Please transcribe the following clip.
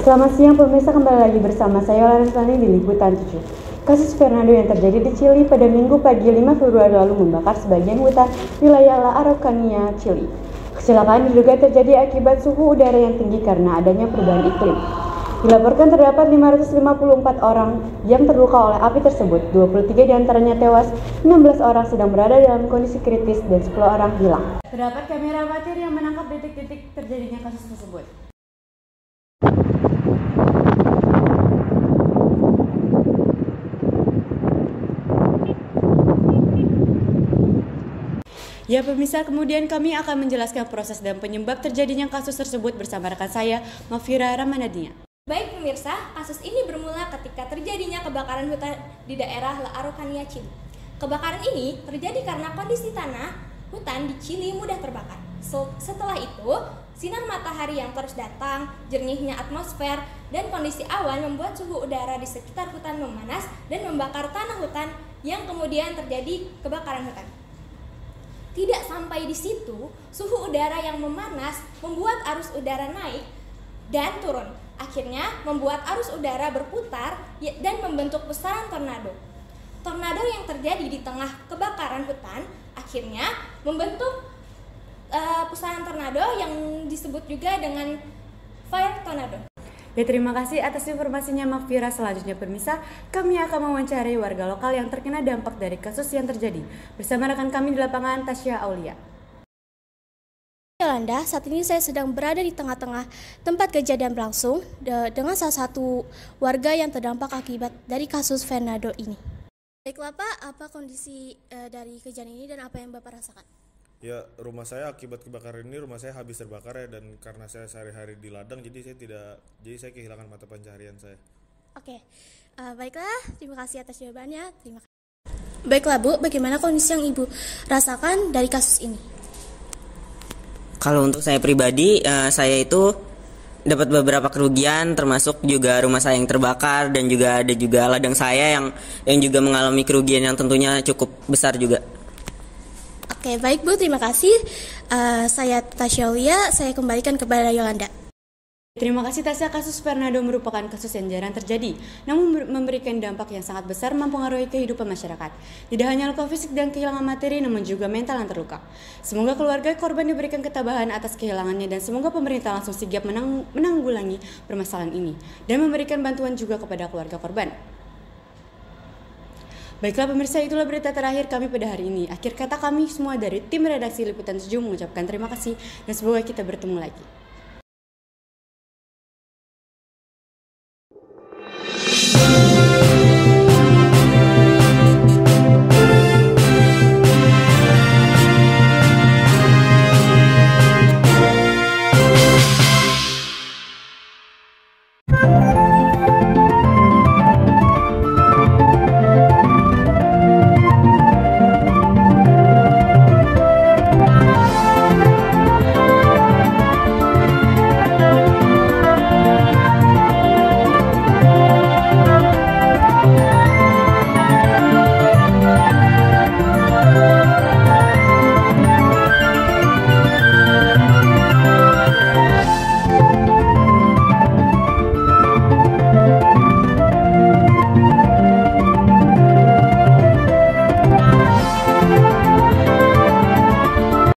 Selamat siang pemirsa, kembali lagi bersama saya Larisani di Liputan 7. Kasus Fernando yang terjadi di Chili pada Minggu pagi 5 Februari lalu membakar sebagian hutan wilayah La Araucanía, Chili. Kecelakaan diduga terjadi akibat suhu udara yang tinggi karena adanya perubahan iklim. Dilaporkan terdapat 554 orang yang terluka oleh api tersebut, 23 diantaranya tewas, 16 orang sedang berada dalam kondisi kritis dan 10 orang hilang. Terdapat kamera amatir yang menangkap detik-detik terjadinya kasus tersebut. Ya pemirsa, kemudian kami akan menjelaskan proses dan penyebab terjadinya kasus tersebut bersama rekan saya, Mafira Ramanadinya. Baik pemirsa, kasus ini bermula ketika terjadinya kebakaran hutan di daerah La Araucanía, Chili. Kebakaran ini terjadi karena kondisi tanah hutan di Chili mudah terbakar. Setelah itu, sinar matahari yang terus datang, jernihnya atmosfer, dan kondisi awan membuat suhu udara di sekitar hutan memanas dan membakar tanah hutan yang kemudian terjadi kebakaran hutan. Tidak sampai di situ, suhu udara yang memanas membuat arus udara naik dan turun. Akhirnya membuat arus udara berputar dan membentuk pusaran tornado. Tornado yang terjadi di tengah kebakaran hutan akhirnya membentuk pusaran tornado yang disebut juga dengan fire tornado. Ya, terima kasih atas informasinya Mafira. Selanjutnya pemirsa, kami akan mewawancarai warga lokal yang terkena dampak dari kasus yang terjadi bersama rekan kami di lapangan, Tasya Aulia. Yolanda, saat ini saya sedang berada di tengah-tengah tempat kejadian berlangsung dengan salah satu warga yang terdampak akibat dari kasus Fernando ini. Baiklah Pak, apa kondisi dari kejadian ini dan apa yang Bapak rasakan? Ya, rumah saya akibat kebakaran ini rumah saya habis terbakar ya, dan karena saya sehari-hari di ladang jadi saya kehilangan mata pencaharian saya. Oke, baiklah, terima kasih atas jawabannya. Terima kasih. Baiklah Bu, bagaimana kondisi yang Ibu rasakan dari kasus ini? Kalau untuk saya pribadi, saya itu dapat beberapa kerugian, termasuk juga rumah saya yang terbakar dan juga ada juga ladang saya yang juga mengalami kerugian yang tentunya cukup besar juga. Oke, baik Bu, terima kasih. Saya Tasya Aulia, saya kembalikan kepada Yolanda. Terima kasih Tasya. Kasus Fernando merupakan kasus yang jarang terjadi, namun memberikan dampak yang sangat besar mempengaruhi kehidupan masyarakat. Tidak hanya luka fisik dan kehilangan materi, namun juga mental yang terluka. Semoga keluarga korban diberikan ketabahan atas kehilangannya dan semoga pemerintah langsung sigap menanggulangi permasalahan ini dan memberikan bantuan juga kepada keluarga korban. Baiklah pemirsa, itulah berita terakhir kami pada hari ini. Akhir kata kami semua dari tim redaksi Liputan 7 mengucapkan terima kasih dan semoga kita bertemu lagi.